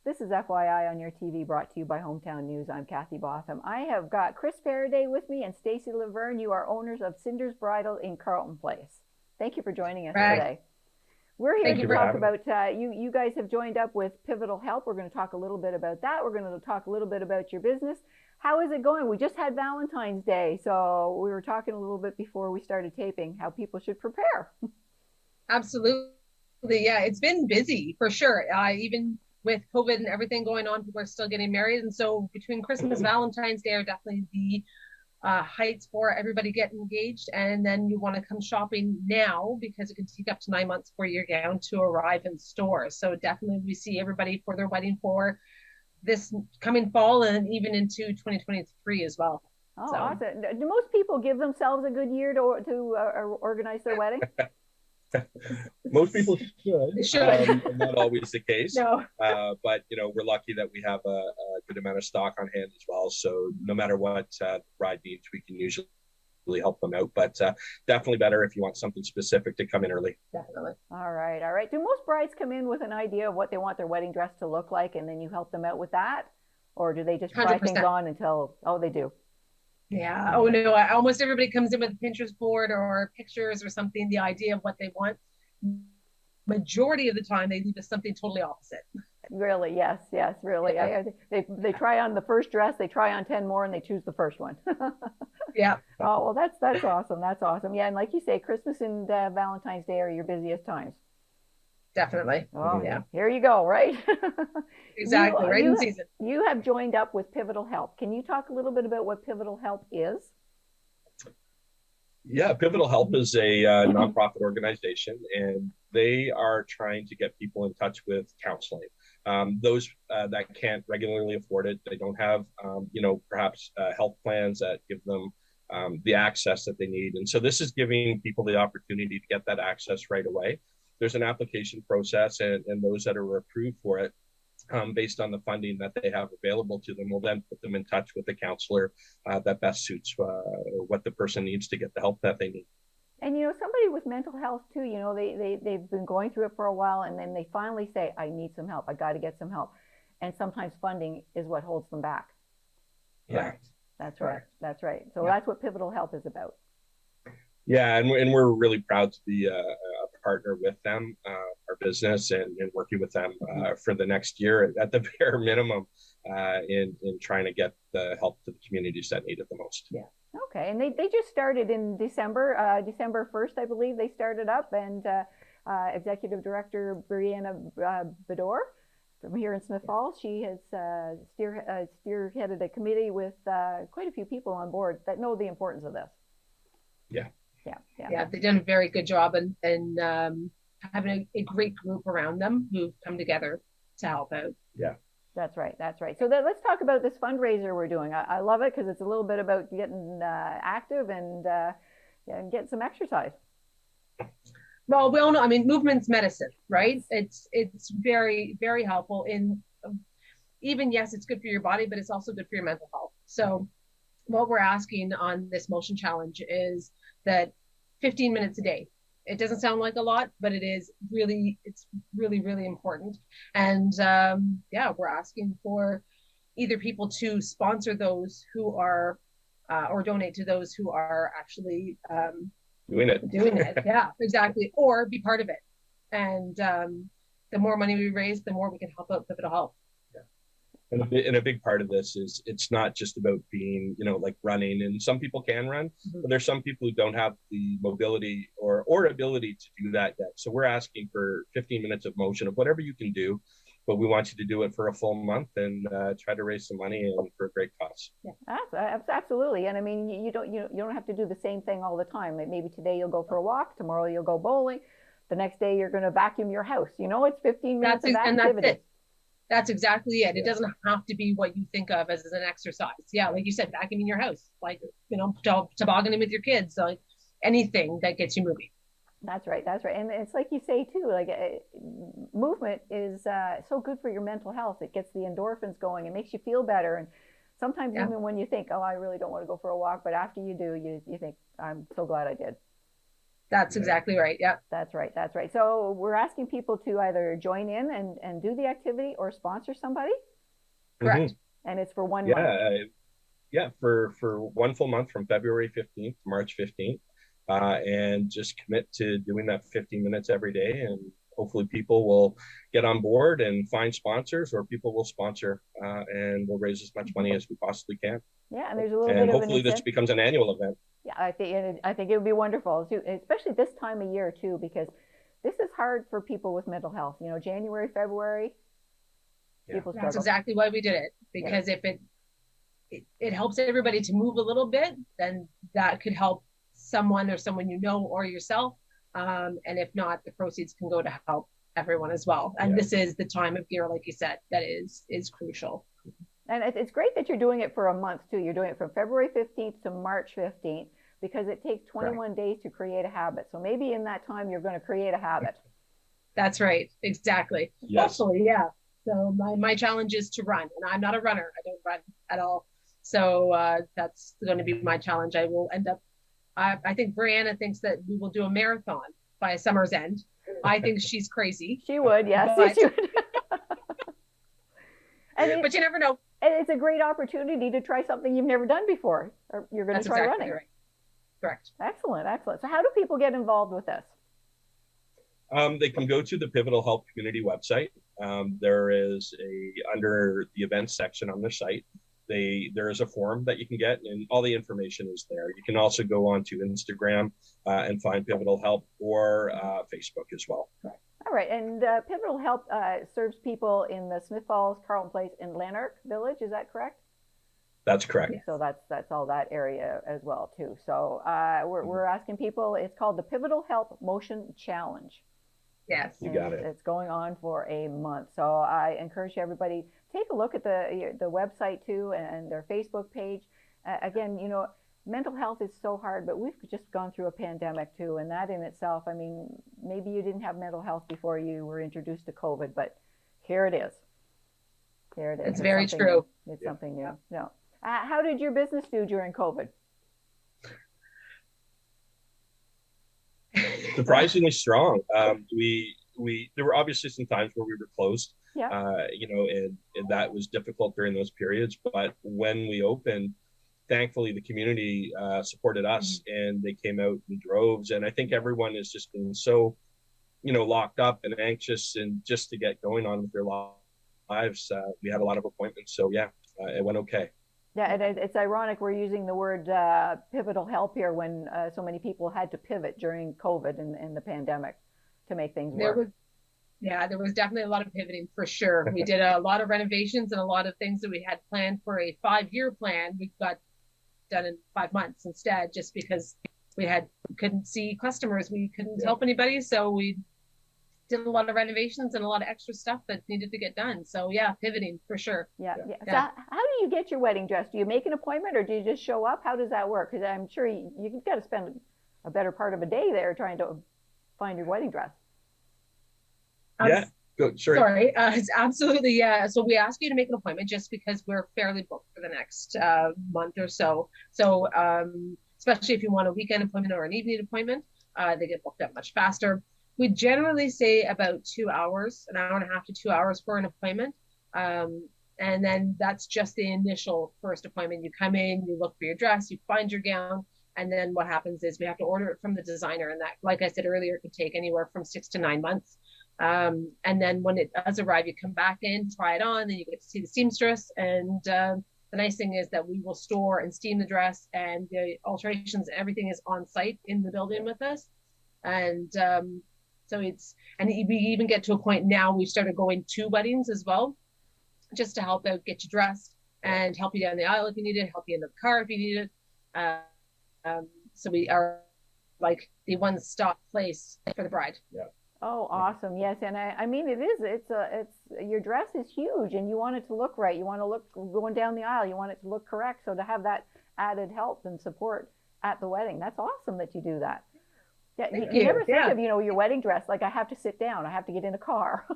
This is FYI on Your TV, brought to you by Hometown News. I'm Kathy Botham. I have got Chris Faraday with me and Stacey Laverne. You are owners of Sinders Bridal in Carlton Place. Thank you for joining us today. We're here to talk about, you guys have joined up with Pivotal Help. We're going to talk a little bit about that. We're going to talk a little bit about your business. How is it going? We just had Valentine's Day, so we were talking a little bit before we started taping how people should prepare. Absolutely. Yeah, it's been busy for sure. Even with COVID and everything going on, people are still getting married. And so between Christmas, Valentine's Day are definitely the heights for everybody getting engaged. And then you want to come shopping now because it can take up to 9 months for your gown to arrive in stores. So definitely we see everybody for their wedding for this coming fall and even into 2023 as well. Oh, so. Awesome. Do most people give themselves a good year to organize their wedding? Most people should. Not always the case. No. But we're lucky that we have a good amount of stock on hand as well. So no matter what the bride needs, we can usually help them out. But definitely better if you want something specific to come in early. Definitely. All right. All right. Do most brides come in with an idea of what they want their wedding dress to look like, and then you help them out with that? Or do they just try 100%. things on until, oh, they do? Yeah. Oh, no. Almost everybody comes in with a Pinterest board or pictures or something, the idea of what they want. Majority of the time, they leave us something totally opposite. Really? Yes. Yes. Really. Yeah. They try on the first dress, they try on 10 more, and they choose the first one. Yeah. Oh, well, that's awesome. That's awesome. Yeah. And like you say, Christmas and Valentine's Day are your busiest times. Definitely. Oh, yeah. Here you go, right? Exactly. Right in season. You have joined up with Pivotal Help. Can you talk a little bit about what Pivotal Help is? Yeah, Pivotal Help is a nonprofit organization, and they are trying to get people in touch with counseling. Those that can't regularly afford it, they don't have, perhaps health plans that give them the access that they need. And so this is giving people the opportunity to get that access right away. There's an application process, and those that are approved for it, based on the funding that they have available to them, will then put them in touch with the counselor that best suits what the person needs to get the help that they need. And, somebody with mental health too, they've been going through it for a while, and then they finally say, I need some help. I got to get some help. And sometimes funding is what holds them back. Yeah. That's right. That's right. So that's what Pivotal Help is about. Yeah, and we're really proud to be a partner with them, our business, and working with them for the next year at the bare minimum in trying to get the help to the communities that need it the most. Yeah. Okay, and they just started in December, December 1st, I believe they started up, and Executive Director Brianna Bedore from here in Smith Falls, she has spearheaded a committee with quite a few people on board that know the importance of this. Yeah. Yeah, they've done a very good job and having a great group around them who've come together to help out. Yeah. That's right. That's right. So let's talk about this fundraiser we're doing. I love it because it's a little bit about getting active and getting some exercise. Well, we all know, movement's medicine, right? It's very, very helpful in even, yes, it's good for your body, but it's also good for your mental health. So what we're asking on this motion challenge is that 15 minutes a day. It doesn't sound like a lot, but it's really, really important. And we're asking for either people to sponsor those who are, or donate to those who are actually doing it. Yeah, exactly. Or be part of it. And the more money we raise, the more we can help out Pivotal Help. And a big part of this is it's not just about being, like running, and some people can run, but there's some people who don't have the mobility or ability to do that yet. So we're asking for 15 minutes of motion of whatever you can do, but we want you to do it for a full month and try to raise some money and for a great cause. Yeah, absolutely. And you don't have to do the same thing all the time. Maybe today you'll go for a walk, tomorrow you'll go bowling, the next day you're going to vacuum your house. It's 15 minutes of activity. And that's it. That's exactly it. It doesn't have to be what you think of as an exercise. Yeah, like you said, vacuuming your house, like, tobogganing with your kids, like anything that gets you moving. That's right. That's right. And it's like you say too, like movement is so good for your mental health. It gets the endorphins going. It makes you feel better. And sometimes even when you think, oh, I really don't want to go for a walk, but after you do, you think, I'm so glad I did. That's exactly right. Yep. That's right. That's right. So we're asking people to either join in and do the activity or sponsor somebody. Correct. And it's for 1 month. Yeah, for 1 full month from February 15th to March 15th, and just commit to doing that 15 minutes every day, and hopefully people will get on board and find sponsors, or people will sponsor, and we'll raise as much money as we possibly can. Yeah, and there's a little and bit of hopefully this becomes an annual event. Yeah, I think it would be wonderful, especially this time of year too, because this is hard for people with mental health. You know, January, February, people struggle. That's exactly why we did it, because if it helps everybody to move a little bit, then that could help someone or someone you know or yourself. And if not, the proceeds can go to help everyone as well. And this is the time of year, like you said, that is crucial. And it's great that you're doing it for a month too. You're doing it from February 15th to March 15th, because it takes 21 days to create a habit. So maybe in that time, you're going to create a habit. That's right. Exactly. Yes. Hopefully, yeah. So my challenge is to run, and I'm not a runner. I don't run at all. So that's going to be my challenge. I will end up, I think Brianna thinks that we will do a marathon by summer's end. I think she's crazy. She would, yes. But, she would. But you never know. And it's a great opportunity to try something you've never done before, or you're going to try running. Right. Correct. Excellent, excellent. So how do people get involved with this? They can go to the Pivotal Health Community website. There is under the events section on their site, there is a form that you can get, and all the information is there. You can also go onto Instagram and find Pivotal Health, or Facebook as well. Right. All right, and Pivotal Health serves people in the Smith Falls, Carlton Place, and Lanark Village. Is that correct? That's correct. So that's all that area as well too. So we're asking people. It's called the Pivotal Health Motion Challenge. Yes, you got it. It's going on for a month. So I encourage everybody, take a look at the website too, and their Facebook page. Again, you know, mental health is so hard, but we've just gone through a pandemic too, and that in itself, I mean, maybe you didn't have mental health before you were introduced to COVID, but here it is. Here it is. It's very true. It's something new. No. How did your business do during COVID? Surprisingly strong. There were obviously some times where we were closed, you know, and that was difficult during those periods. But when we opened, thankfully the community supported us, and they came out in droves. And I think everyone has just been so, you know, locked up and anxious, and just to get going on with their lives. We had a lot of appointments, so yeah, it went okay. Yeah, and it's ironic we're using the word pivotal help here when so many people had to pivot during COVID and the pandemic to make things work. There was definitely a lot of pivoting for sure. We did a lot of renovations, and a lot of things that we had planned for a 5-year plan, we got done in 5 months instead, just because we couldn't see customers, we couldn't help anybody, so we did a lot of renovations and a lot of extra stuff that needed to get done. So yeah, pivoting for sure. Yeah. So how do you get your wedding dress? Do you make an appointment, or do you just show up? How does that work? Because I'm sure you've got to spend a better part of a day there trying to find your wedding dress. Sorry. It's absolutely, yeah. So we ask you to make an appointment just because we're fairly booked for the next month or so. So especially if you want a weekend appointment or an evening appointment, they get booked up much faster. We generally say about 2 hours, an hour and a half to 2 hours for an appointment. And then that's just the initial first appointment. You come in, you look for your dress, you find your gown, and then what happens is we have to order it from the designer. And that, like I said earlier, could take anywhere from 6 to 9 months. And then when it does arrive, you come back in, try it on, then you get to see the seamstress. And the nice thing is that we will store and steam the dress, and the alterations, everything is on site in the building with us. And so we even get to a point now, we've started going to weddings as well, just to help out, get you dressed, and help you down the aisle if you need it, help you into the car if you need it. So we are like the one-stop place for the bride. Yeah. Oh, awesome. Yes. And I mean, it's your dress is huge, and you want it to look right. You want to look going down the aisle. You want it to look correct. So to have that added help and support at the wedding, that's awesome that you do that. Yeah. You never think of, you know, your wedding dress, like I have to sit down, I have to get in a car.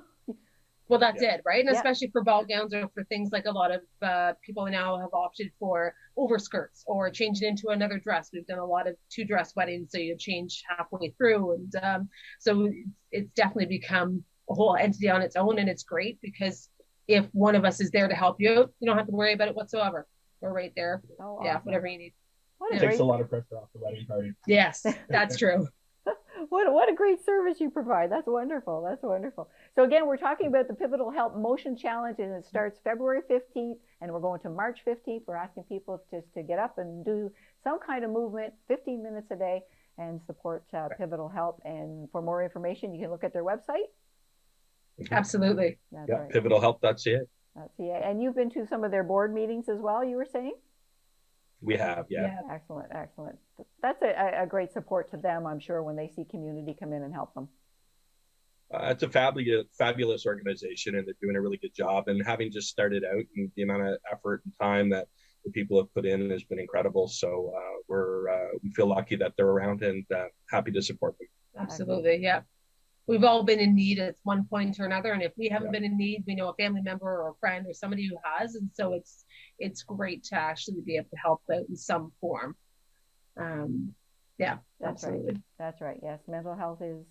Well, that's it, right? And Yeah. especially for ball gowns or for things like a lot of people now have opted for overskirts or change it into another dress. We've done a lot of 2-dress weddings, so you change halfway through. And so it's definitely become a whole entity on its own. And it's great because if one of us is there to help you out, you don't have to worry about it whatsoever. We're right there. Oh, yeah, awesome. whatever you need. It takes a lot of pressure off the wedding party. Yes, that's true. What a great service you provide. That's wonderful. That's wonderful. So again, we're talking about the Pivotal Help Motion Challenge, and it starts February 15th, and we're going to March 15th. We're asking people just to get up and do some kind of movement, 15 minutes a day, and support Pivotal Help. And for more information, you can look at their website. Absolutely. That's right. Pivotalhelp.ca. That's it. And you've been to some of their board meetings as well, you were saying? We have, yeah. Excellent, excellent. That's a great support to them, I'm sure, when they see community come in and help them. It's a fabulous organization, and they're doing a really good job. And having just started out, and the amount of effort and time that the people have put in has been incredible. So we feel lucky that they're around and happy to support them. Absolutely, yeah. We've all been in need at one point or another, and if we haven't been in need, we know a family member or a friend or somebody who has, and so it's great to actually be able to help out in some form. Yeah, that's absolutely. Right. That's right. Yes, mental health is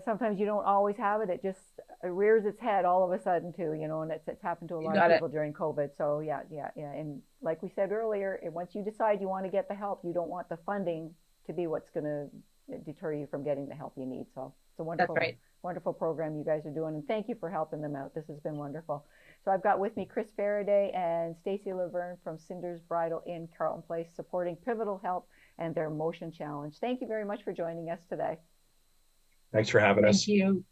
sometimes you don't always have it. It just rears its head all of a sudden too, you know, and it's happened to a lot of people during COVID. So yeah. And like we said earlier, once you decide you want to get the help, you don't want the funding to be what's going to deter you from getting the help you need. So it's a wonderful, wonderful program you guys are doing, and thank you for helping them out. This has been wonderful. So I've got with me Chris Faraday and Stacey Laverne from Sinders Bridal in Carleton Place, supporting Pivotal Help and their Motion Challenge. Thank you very much for joining us today. Thanks for having us. Thank you.